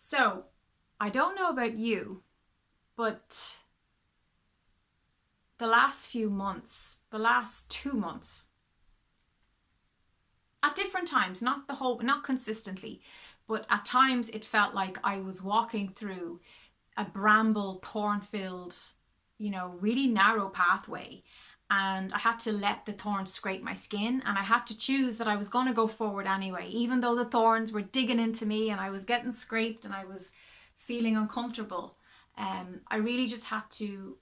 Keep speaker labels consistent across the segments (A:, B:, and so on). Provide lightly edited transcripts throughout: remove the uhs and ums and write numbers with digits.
A: So, I don't know about you, but the last few months, the last 2 months, at different times, not consistently, but at times it felt like I was walking through a bramble, thorn-filled, really narrow pathway. And I had to let the thorns scrape my skin, and I had to choose that I was going to go forward anyway, even though the thorns were digging into me and I was getting scraped and I was feeling uncomfortable. I really just had to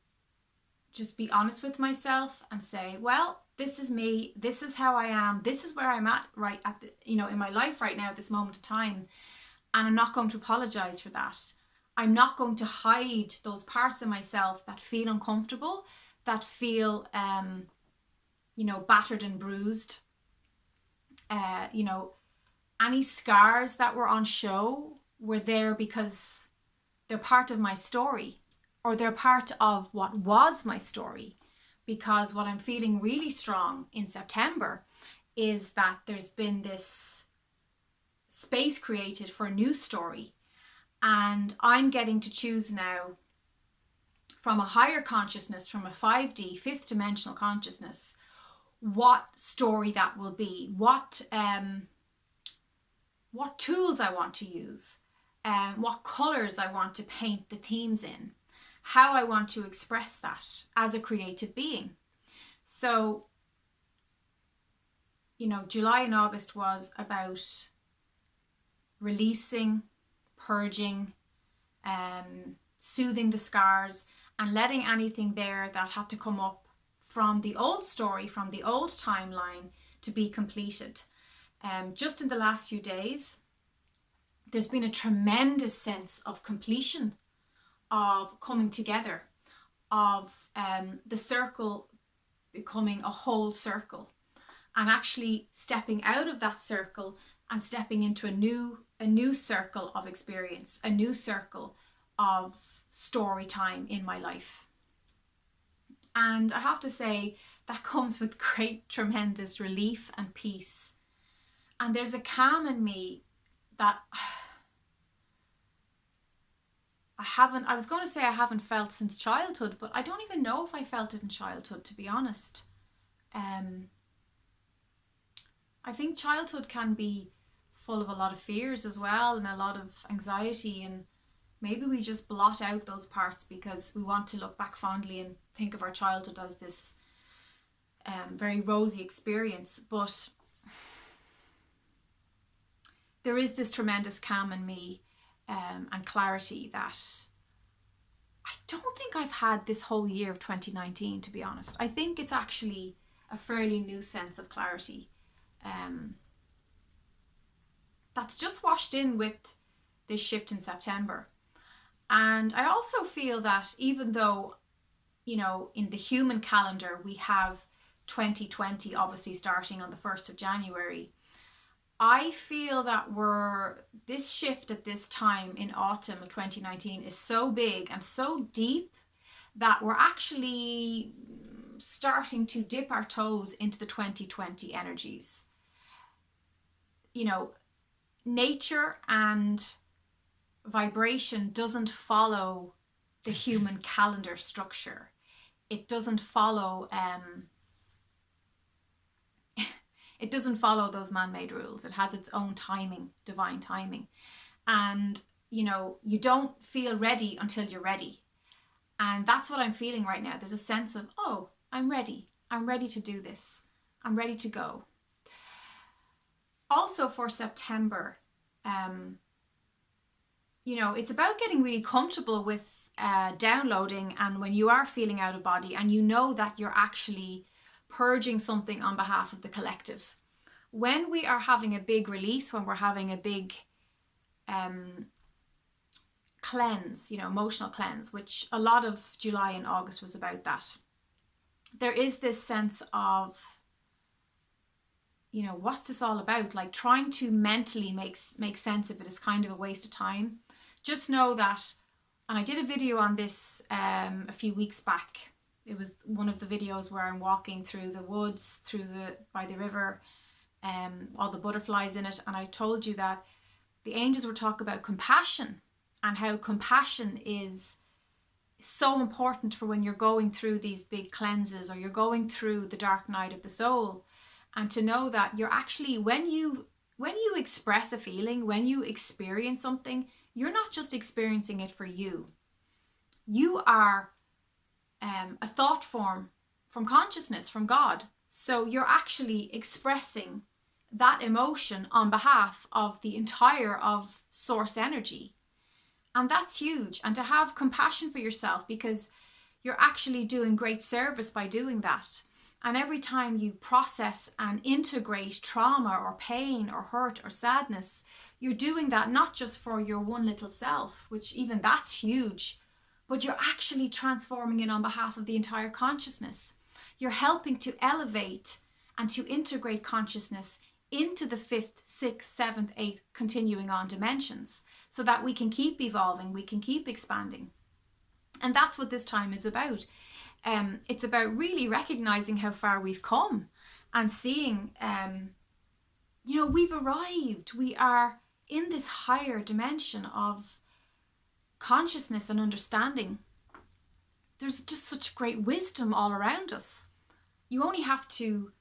A: just be honest with myself and say, well, this is me, this is how I am, this is where I'm at right at the, in my life right now at this moment of time, and I'm not going to apologize for that. I'm not going to hide those parts of myself that feel uncomfortable, that feel battered and bruised. Any scars that were on show were there because they're part of my story, or they're part of what was my story. Because what I'm feeling really strong in September is that there's been this space created for a new story. And I'm getting to choose now from a higher consciousness, from a 5D, fifth dimensional consciousness, what story that will be, what tools I want to use, what colours I want to paint the themes in, how I want to express that as a creative being. So, July and August was about releasing, purging, soothing the scars, and letting anything there that had to come up from the old story, from the old timeline, to be completed. Just in the last few days, there's been a tremendous sense of completion, of coming together, of the circle becoming a whole circle, and actually stepping out of that circle and stepping into a new circle of experience, a new circle of story time in my life. And I have to say that comes with great, tremendous relief and peace. And there's a calm in me that I was going to say I haven't felt since childhood, but I don't even know if I felt it in childhood, to be honest. I think childhood can be full of a lot of fears as well, and a lot of anxiety, and maybe we just blot out those parts because we want to look back fondly and think of our childhood as this very rosy experience. But there is this tremendous calm in me and clarity that I don't think I've had this whole year of 2019, to be honest. I think it's actually a fairly new sense of clarity that's just washed in with this shift in September. And I also feel that even though, in the human calendar, we have 2020 obviously starting on the 1st of January, I feel that this shift at this time in autumn of 2019 is so big and so deep that we're actually starting to dip our toes into the 2020 energies. Nature and vibration doesn't follow the human calendar structure. It doesn't follow it doesn't follow those man-made rules. It has its own timing, divine timing. And you don't feel ready until you're ready. And that's what I'm feeling right now. There's a sense of, oh, I'm ready. I'm ready to do this. I'm ready to go. Also for September, it's about getting really comfortable with downloading, and when you are feeling out of body and you know that you're actually purging something on behalf of the collective. When we are having a big release, when we're having a big cleanse, emotional cleanse, which a lot of July and August was about that, there is this sense of, what's this all about? Like trying to mentally make sense of it is kind of a waste of time. Just know that, and I did a video on this a few weeks back. It was one of the videos where I'm walking through the woods, by the river, all the butterflies in it, and I told you that the angels were talking about compassion and how compassion is so important for when you're going through these big cleanses or you're going through the dark night of the soul. And to know that you're actually, when you express a feeling, when you experience something, you're not just experiencing it for you. You are a thought form from consciousness, from God. So you're actually expressing that emotion on behalf of the entire of source energy. And that's huge. And to have compassion for yourself, because you're actually doing great service by doing that. And every time you process and integrate trauma or pain or hurt or sadness, you're doing that not just for your one little self, which even that's huge, but you're actually transforming it on behalf of the entire consciousness. You're helping to elevate and to integrate consciousness into the 5th, 6th, 7th, 8th continuing on dimensions, so that we can keep evolving, we can keep expanding. And that's what this time is about. It's about really recognizing how far we've come and seeing, we've arrived. We are in this higher dimension of consciousness and understanding. There's just such great wisdom all around us. You only have to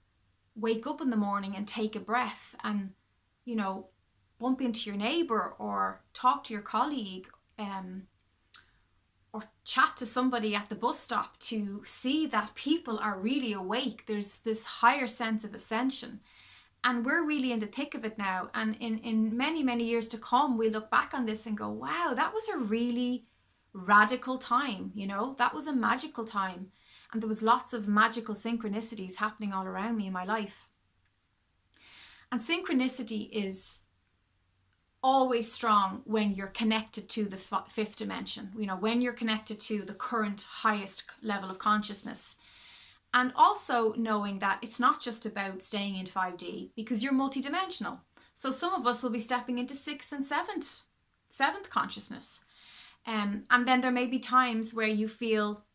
A: wake up in the morning and take a breath and, bump into your neighbor or talk to your colleague, or chat to somebody at the bus stop to see that people are really awake. There's this higher sense of ascension. And we're really in the thick of it now. And in many, many years to come, we look back on this and go, wow, that was a really radical time. That was a magical time. And there was lots of magical synchronicities happening all around me in my life. And synchronicity is always strong when you're connected to the 5th dimension, when you're connected to the current highest level of consciousness. And also knowing that it's not just about staying in 5D, because you're multidimensional. So some of us will be stepping into 6th and 7th consciousness. And then there may be times where you feel,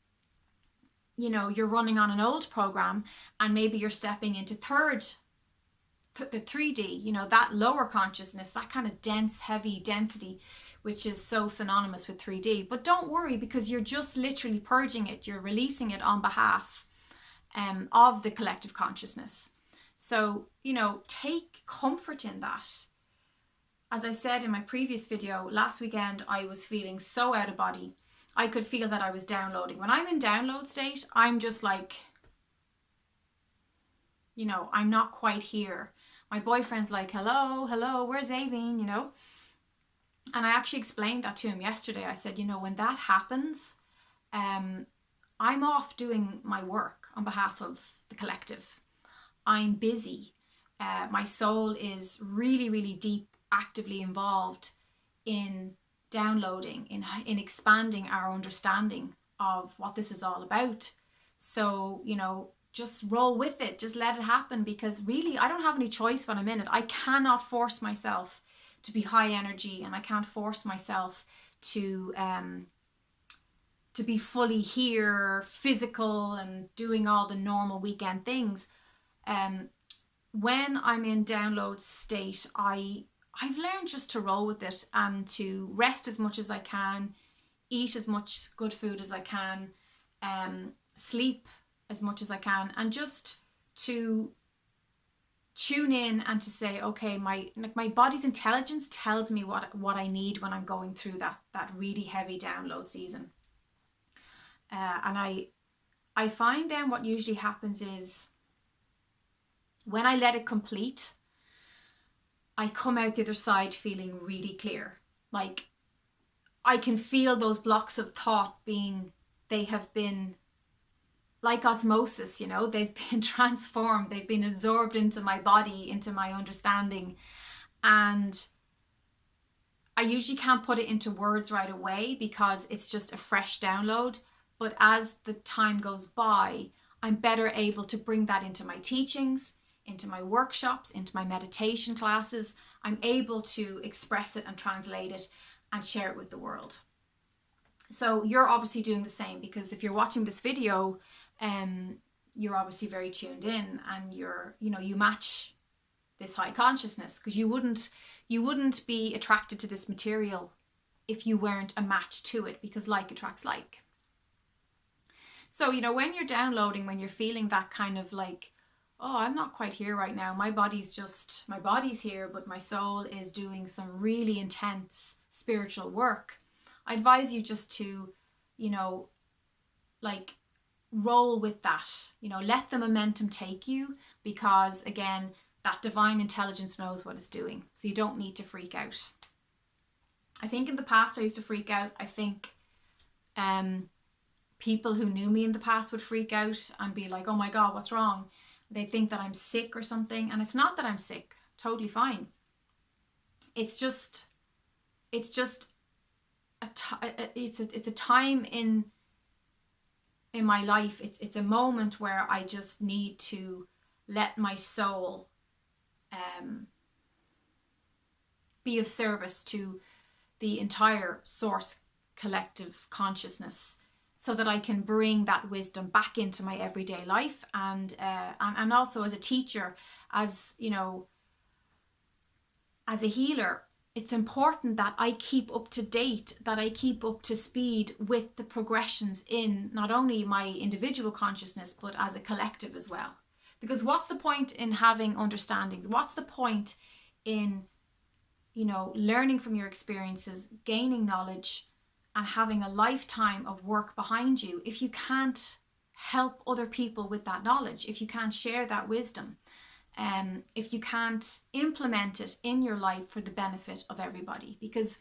A: you're running on an old program and maybe you're stepping into the 3D, that lower consciousness, that kind of dense, heavy density, which is so synonymous with 3D. But don't worry, because you're just literally purging it. You're releasing it on behalf of the collective consciousness. So, take comfort in that. As I said in my previous video, last weekend, I was feeling so out of body. I could feel that I was downloading. When I'm in download state, I'm just like, I'm not quite here. My boyfriend's like, hello, where's Aileen, And I actually explained that to him yesterday. I said, when that happens, I'm off doing my work on behalf of the collective. I'm busy. My soul is really, really deep, actively involved in downloading, in expanding our understanding of what this is all about. So, just roll with it. Just let it happen, because really I don't have any choice when I'm in it. I cannot force myself to be high energy, and I can't force myself to be fully here, physical, and doing all the normal weekend things. When I'm in download state, I've learned just to roll with it and to rest as much as I can, eat as much good food as I can, sleep as much as I can, and just to tune in and to say, okay, my body's intelligence tells me what I need when I'm going through that really heavy download season. And I find then what usually happens is when I let it complete, I come out the other side feeling really clear. Like I can feel those blocks of thought they have been like osmosis, they've been transformed, they've been absorbed into my body, into my understanding. And I usually can't put it into words right away because it's just a fresh download. But as the time goes by, I'm better able to bring that into my teachings, into my workshops, into my meditation classes. I'm able to express it and translate it and share it with the world. So you're obviously doing the same, because if you're watching this video, you're obviously very tuned in, and you match this high consciousness, because you wouldn't be attracted to this material if you weren't a match to it, because like attracts like. So, you know, when you're downloading, when you're feeling that kind of like, oh, I'm not quite here right now. My body's here, but my soul is doing some really intense spiritual work. I advise you just to, you know, like roll with that, you know, let the momentum take you, because again, that divine intelligence knows what it's doing. So you don't need to freak out. I think in the past I used to freak out. I think people who knew me in the past would freak out and be like, oh my God, what's wrong? They think that I'm sick or something. And it's not that I'm sick. Totally fine. It's just it's a time in my life. It's a moment where I just need to let my soul be of service to the entire source collective consciousness, so that I can bring that wisdom back into my everyday life, and also as a teacher, as you know, as a healer. It's important that I keep up to date, that I keep up to speed with the progressions in not only my individual consciousness, but as a collective as well. Because what's the point in having understandings? What's the point in, you know, learning from your experiences, gaining knowledge, and having a lifetime of work behind you if you can't help other people with that knowledge, if you can't share that wisdom, if you can't implement it in your life for the benefit of everybody? Because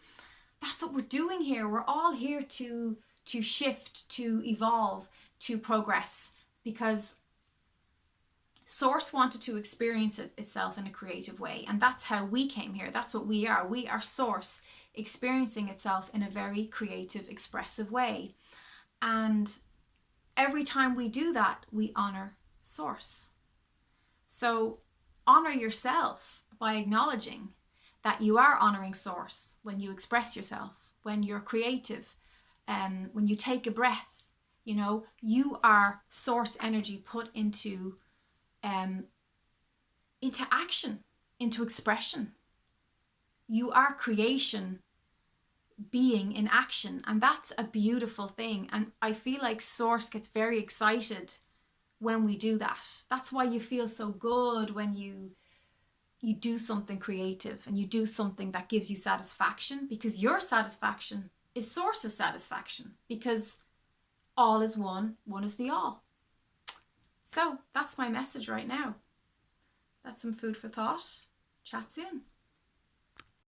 A: that's what we're doing here. We're all here to shift, to evolve, to progress, because Source wanted to experience itself in a creative way, and that's how we came here. That's what we are. We are Source experiencing itself in a very creative, expressive way. And every time we do that, we honor Source. So honor yourself by acknowledging that you are honoring Source when you express yourself, when you're creative, when you take a breath. You know, you are Source energy put into action, into expression. You are creation being in action, and that's a beautiful thing. And I feel like Source gets very excited when we do that. That's why you feel so good when you do something creative and you do something that gives you satisfaction, because your satisfaction is Source's satisfaction, because all is one, one is the all. So that's my message right now. That's some food for thought. Chat soon.